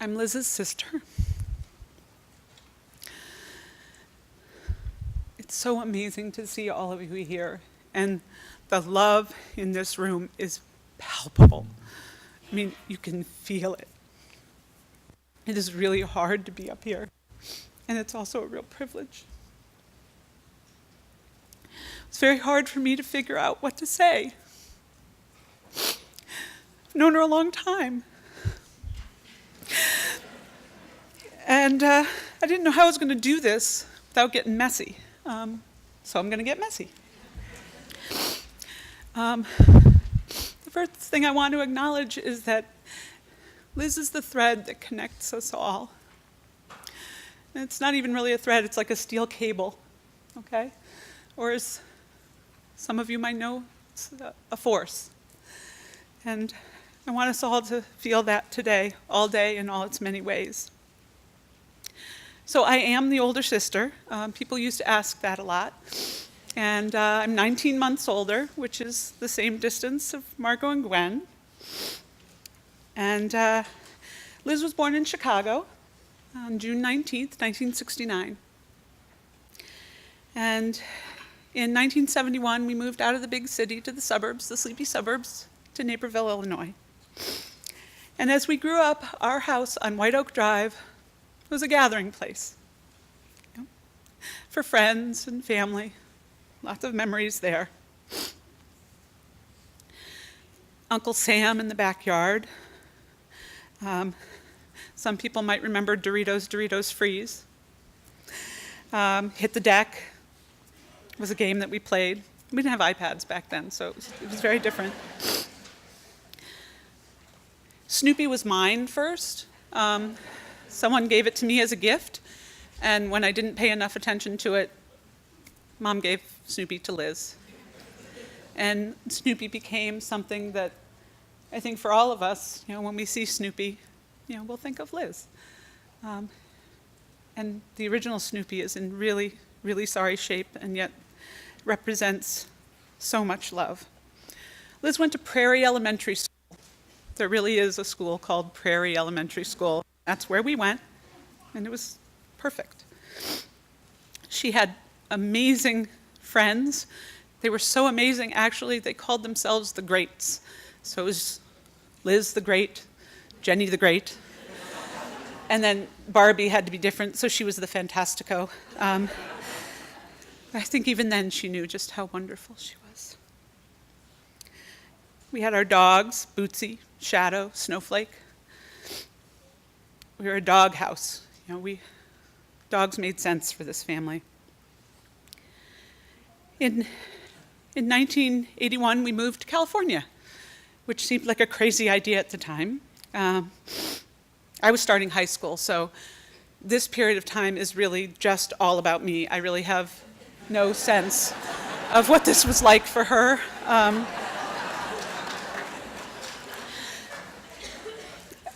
I'm Liz's sister. It's so amazing to see all of you here, and the love in this room is palpable. I mean, you can feel it. It is really hard to be up here, and it's also a real privilege. It's very hard for me to figure out what to say. I've known her a long time. And I didn't know how I was going to do this without getting messy. So I'm going to get messy. The first thing I want to acknowledge is that Liz is the thread that connects us all. And it's not even really a thread, it's like a steel cable, okay? Or as some of you might know, it's a force. And I want us all to feel that today, all day, in all its many ways. So I am the older sister. People used to ask that a lot. And I'm 19 months older, which is the same distance of Margot and Gwen. And Liz was born in Chicago on June 19th, 1969. And in 1971, we moved out of the big city to the suburbs, the sleepy suburbs, to Naperville, Illinois. And as we grew up, our house on White Oak Drive was a gathering place, you know, for friends and family. Lots of memories there. Uncle Sam in the backyard. Some people might remember Doritos Freeze. Hit the Deck was a game that we played. We didn't have iPads back then, so it was very different. Snoopy was mine first. Someone gave it to me as a gift, and when I didn't pay enough attention to it, Mom gave Snoopy to Liz. And Snoopy became something that I think for all of us, you know, when we see Snoopy, you know, we'll think of Liz. And the original Snoopy is in really, really sorry shape, and yet represents so much love. Liz went to Prairie Elementary School. There really is a school called Prairie Elementary School. That's where we went, and it was perfect. She had amazing friends. They were so amazing, actually, they called themselves the Greats. So it was Liz the Great, Jenny the Great, and then Barbie had to be different, so she was the Fantastico. I think even then she knew just how wonderful she was. We had our dogs, Bootsy, Shadow, Snowflake. We were a dog house. You know, dogs made sense for this family. In 1981, we moved to California, which seemed like a crazy idea at the time. I was starting high school, so this period of time is really just all about me. I really have no sense of what this was like for her.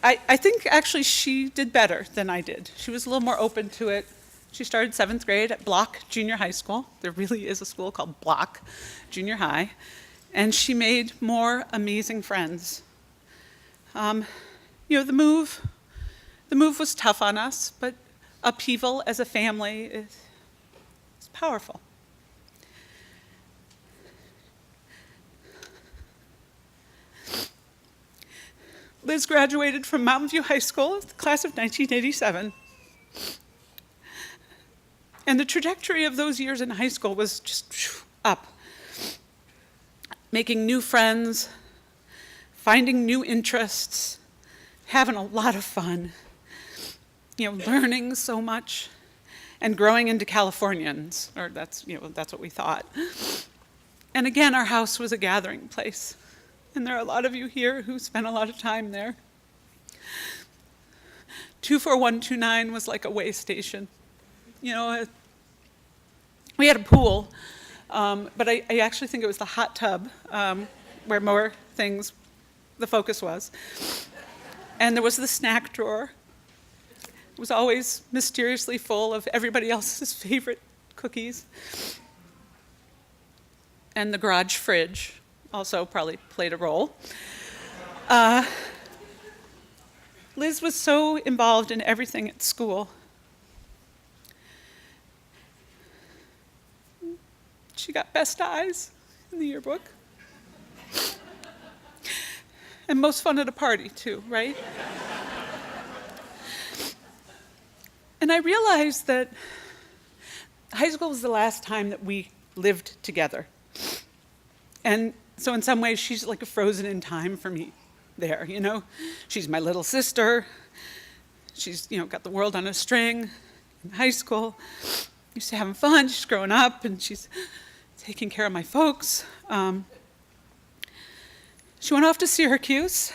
I think actually she did better than I did. She was a little more open to it. She started 7th grade at Block Junior High School. There really is a school called Block Junior High. And she made more amazing friends. You know, the move was tough on us, but upheaval as a family is powerful. Liz graduated from Mountain View High School, the class of 1987. And the trajectory of those years in high school was just up. Making new friends, finding new interests, having a lot of fun, you know, learning so much, and growing into Californians, or that's what we thought. And again, our house was a gathering place. And there are a lot of you here who spent a lot of time there. 24129 was like a way station. You know, we had a pool, but I actually think it was the hot tub where more things, the focus was. And there was the snack drawer. It was always mysteriously full of everybody else's favorite cookies. And the garage fridge also probably played a role. Liz was so involved in everything at school. She got best eyes in the yearbook. And most fun at a party, too, right? And I realized that high school was the last time that we lived together. And so in some ways, she's like a frozen in time for me there, you know? She's my little sister. She's, got the world on a string in high school. Used to having fun. She's growing up, and she's taking care of my folks. She went off to Syracuse,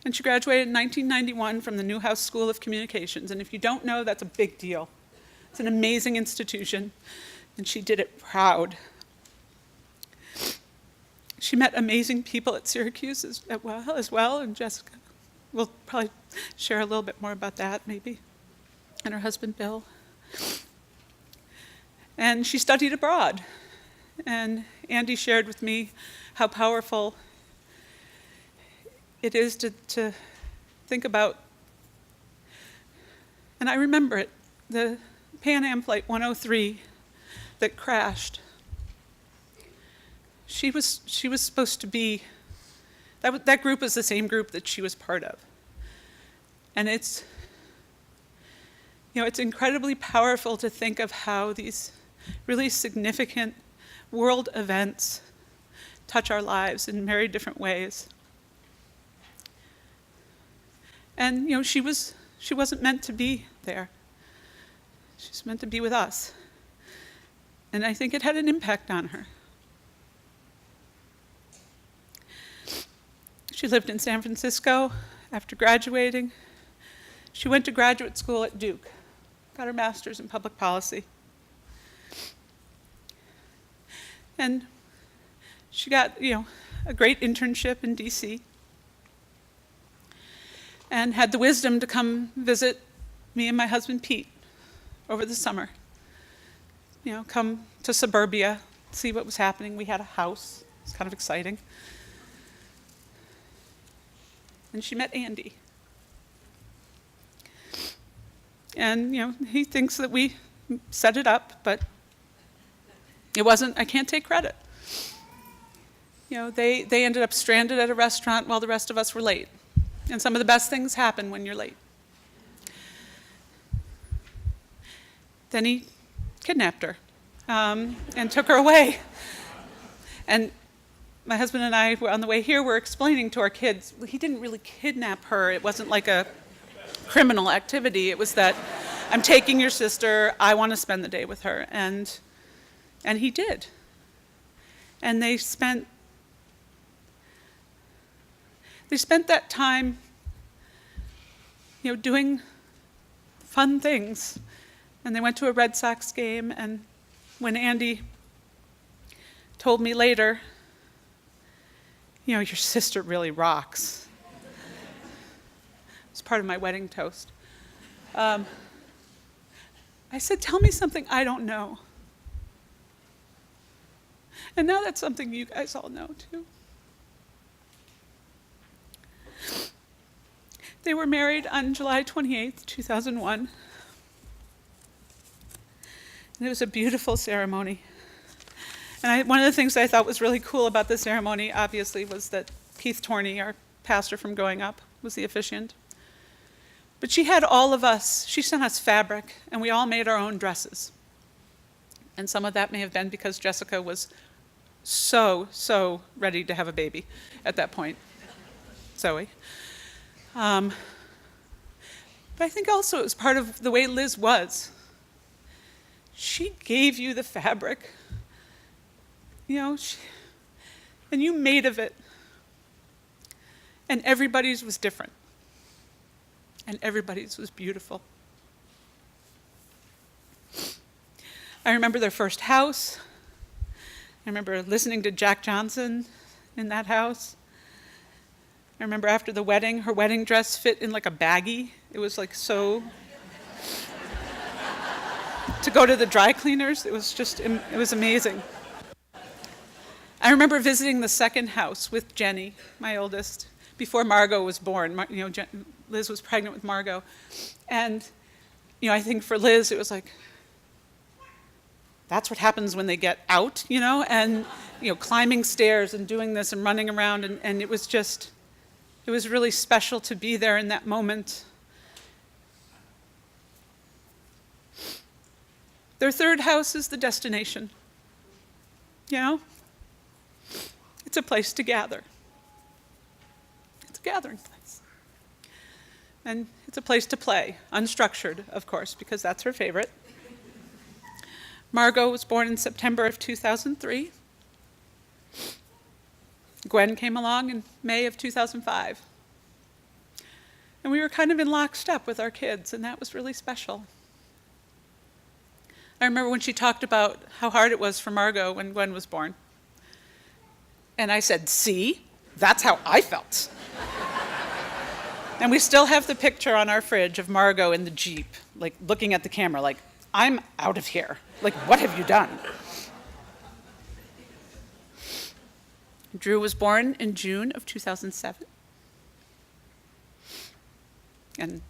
and she graduated in 1991 from the Newhouse School of Communications. And if you don't know, that's a big deal. It's an amazing institution, and she did it proud. She met amazing people at Syracuse as well, and Jessica will probably share a little bit more about that, maybe, and her husband, Bill. And she studied abroad, and Andy shared with me how powerful it is to think about, and I remember it, the Pan Am Flight 103 that crashed. She was supposed to be, that group was the same group that she was part of. And it's incredibly powerful to think of how these really significant world events touch our lives in very different ways. And she wasn't meant to be there. She's meant to be with us. And I think it had an impact on her. She lived in San Francisco after graduating. She went to graduate school at Duke, got her master's in public policy. And she got, a great internship in DC, and had the wisdom to come visit me and my husband Pete over the summer. Come to suburbia, see what was happening. We had a house. It was kind of exciting. And she met Andy. And, he thinks that we set it up, but it wasn't, I can't take credit. They ended up stranded at a restaurant while the rest of us were late. And some of the best things happen when you're late. Then he kidnapped her and took her away. And my husband and I were on the way here, we're explaining to our kids, he didn't really kidnap her. It wasn't like a criminal activity. It was that, I'm taking your sister, I want to spend the day with her. And he did. And they spent that time, doing fun things. And they went to a Red Sox game, and when Andy told me later, your sister really rocks. It's part of my wedding toast. I said, tell me something I don't know. And now that's something you guys all know, too. They were married on July 28th, 2001. And it was a beautiful ceremony. And one of the things I thought was really cool about the ceremony, obviously, was that Keith Torney, our pastor from growing up, was the officiant. But she had all of us, she sent us fabric, and we all made our own dresses. And some of that may have been because Jessica was so ready to have a baby at that point. Zoe. But I think also it was part of the way Liz was. She gave you the fabric, and you made of it. And everybody's was different. And everybody's was beautiful. I remember their first house. I remember listening to Jack Johnson in that house. I remember after the wedding, her wedding dress fit in like a baggie. It was like so... to go to the dry cleaners, it was amazing. I remember visiting the second house with Jenny, my oldest, before Margot was born. Liz was pregnant with Margot. And, I think for Liz, it was like, that's what happens when they get out, and, climbing stairs and doing this and running around. And it was really special to be there in that moment. Their third house is the destination. It's a place to gather. It's a gathering place. And it's a place to play, unstructured, of course, because that's her favorite. Margot was born in September of 2003. Gwen came along in May of 2005. And we were kind of in lockstep with our kids, and that was really special. I remember when she talked about how hard it was for Margot when Gwen was born. And I said, see, that's how I felt. And we still have the picture on our fridge of Margot in the Jeep, like looking at the camera, like, I'm out of here. Like, what have you done? Drew was born in June of 2007. And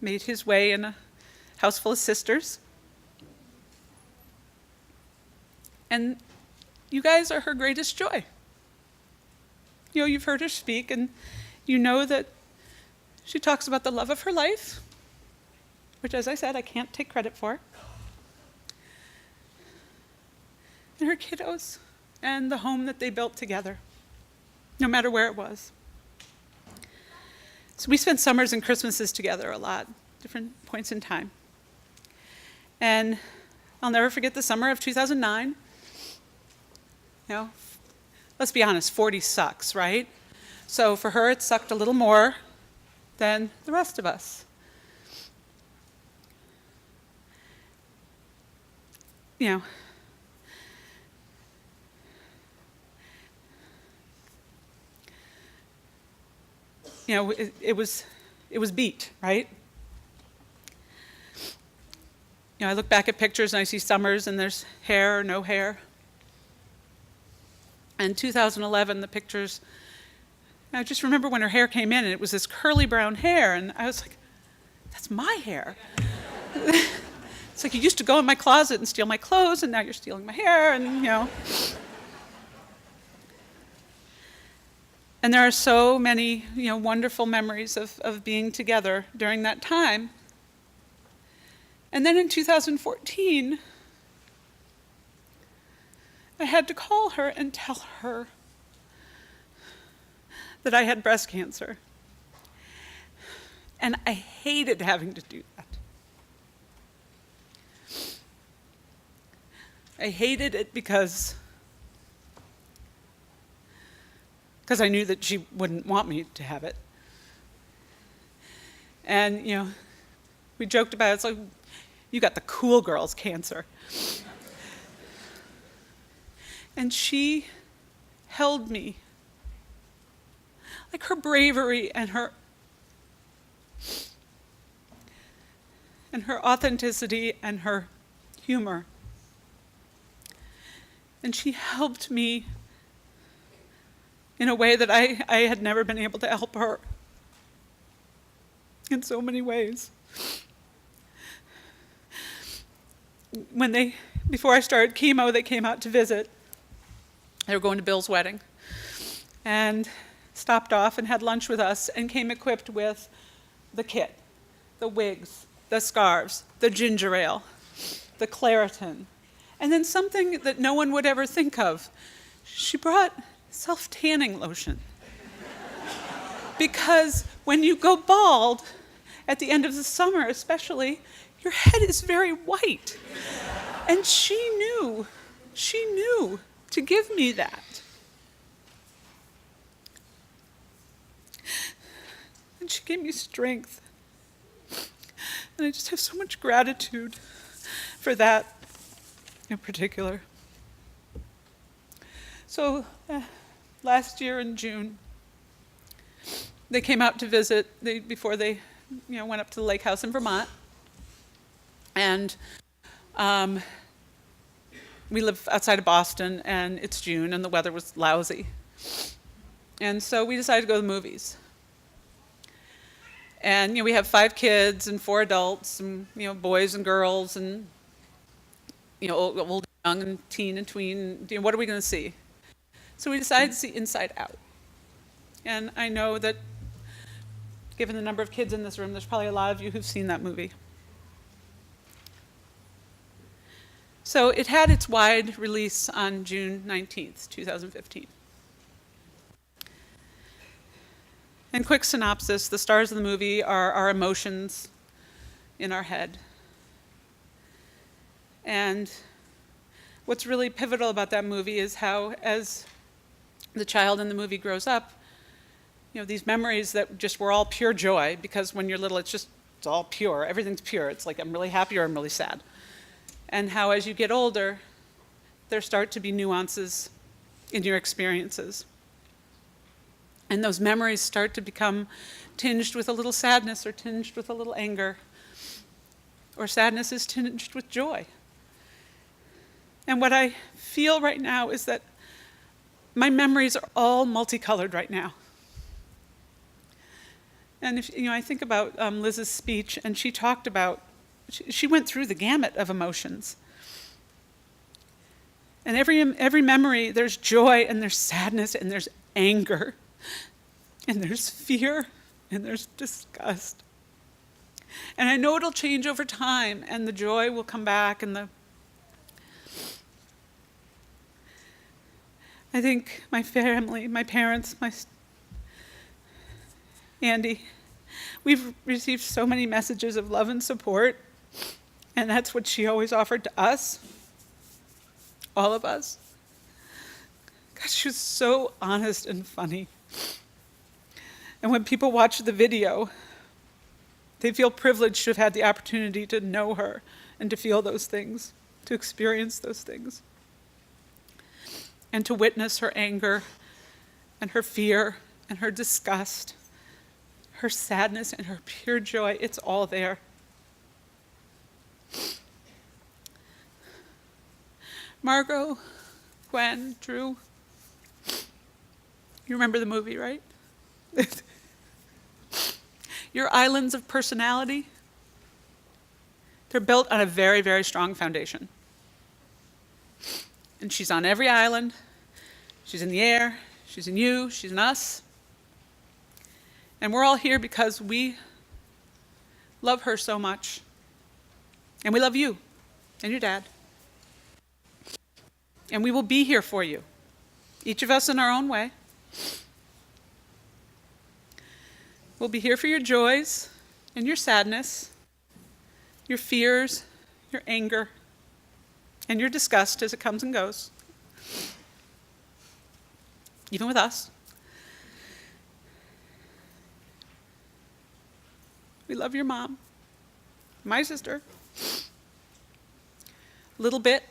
made his way in a house full of sisters. And you guys are her greatest joy. You've heard her speak, and you know that she talks about the love of her life, which, as I said, I can't take credit for, and her kiddos, and the home that they built together, no matter where it was. So we spent summers and Christmases together a lot, different points in time. And I'll never forget the summer of 2009. Let's be honest, 40 sucks, right? So for her, it sucked a little more than the rest of us. It was beat, right? I look back at pictures and I see summers and there's hair or no hair. And 2011, the pictures, I just remember when her hair came in and it was this curly brown hair, and I was like, that's my hair. It's like you used to go in my closet and steal my clothes, and now you're stealing my hair, and And there are so many, wonderful memories of being together during that time. And then in 2014, I had to call her and tell her that I had breast cancer. And I hated having to do that. I hated it because I knew that she wouldn't want me to have it. And, we joked about it. It's like, you got the cool girl's cancer. And she held me. Like her bravery and her authenticity and her humor. And she helped me in a way that I had never been able to help her in so many ways. Before I started chemo, they came out to visit. They were going to Bill's wedding, and stopped off and had lunch with us and came equipped with the kit, the wigs, the scarves, the ginger ale, the Claritin, and then something that no one would ever think of. She brought self-tanning lotion. Because when you go bald, at the end of the summer especially, your head is very white. And she knew to give me that. And she gave me strength. And I just have so much gratitude for that in particular. So last year in June, they came out to visit before they went up to the lake house in Vermont. And we live outside of Boston, and it's June, and the weather was lousy. And so we decided to go to the movies. And we have 5 kids and 4 adults, and boys and girls, and old, and young, and teen and tween. What are we going to see? So we decided to see Inside Out. And I know that, given the number of kids in this room, there's probably a lot of you who've seen that movie. So it had its wide release on June 19th, 2015. And quick synopsis, the stars of the movie are our emotions in our head. And what's really pivotal about that movie is how, as the child in the movie grows up, these memories that just were all pure joy, because when you're little, it's all pure. Everything's pure. It's like I'm really happy or I'm really sad. And how, as you get older, there start to be nuances in your experiences. And those memories start to become tinged with a little sadness or tinged with a little anger. Or sadness is tinged with joy. And what I feel right now is that my memories are all multicolored right now. And if I think about Liz's speech, and she talked about, she went through the gamut of emotions. And every memory, there's joy, and there's sadness, and there's anger, and there's fear, and there's disgust. And I know it'll change over time, and the joy will come back, and I think my family, my parents, Andy, we've received so many messages of love and support, and that's what she always offered to us, all of us. God, she was so honest and funny. And when people watch the video, they feel privileged to have had the opportunity to know her and to feel those things, to experience those things, and to witness her anger and her fear and her disgust, her sadness and her pure joy. It's all there. Margot, Gwen, Drew, you remember the movie, right? Your islands of personality, they're built on a very, very strong foundation. And she's on every island. She's in the air. She's in you. She's in us. And we're all here because we love her so much. And we love you and your dad. And we will be here for you, each of us in our own way. We'll be here for your joys and your sadness, your fears, your anger, and your disgust as it comes and goes, even with us. We love your mom, my sister, little bit,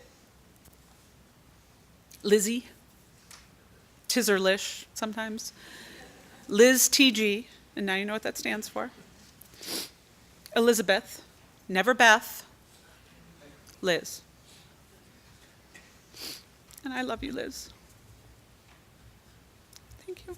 Lizzie, Tizerlish sometimes, Liz TG, and now you know what that stands for, Elizabeth, never Beth, Liz. And I love you, Liz. Thank you.